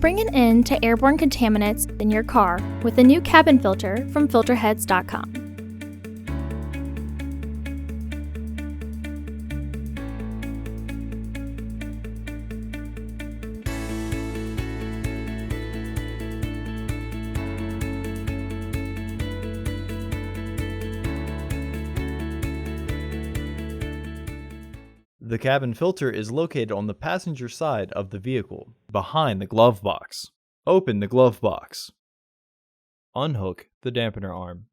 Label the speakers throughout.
Speaker 1: bring an end to airborne contaminants in your car with a new cabin filter from Filterheads.com.
Speaker 2: The cabin filter is located on the passenger side of the vehicle, behind the glove box. Open the glove box. Unhook the dampener arm.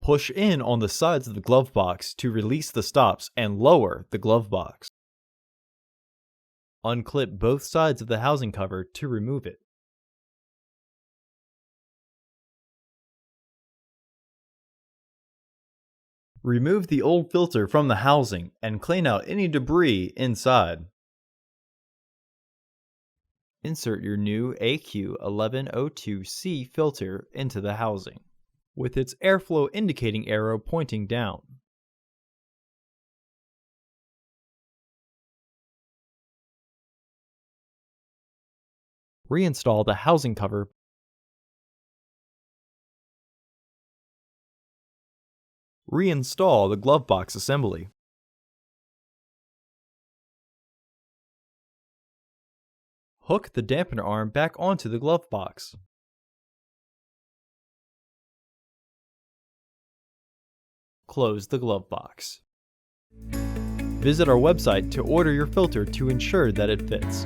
Speaker 2: Push in on the sides of the glove box to release the stops and lower the glove box. Unclip both sides of the housing cover to remove it. Remove the old filter from the housing and clean out any debris inside. Insert your new AQ1102C filter into the housing, with its airflow indicating arrow pointing down. Reinstall the housing cover. Reinstall the glove box assembly. Hook the dampener arm back onto the glove box. Close the glove box. Visit our website to order your filter to ensure that it fits.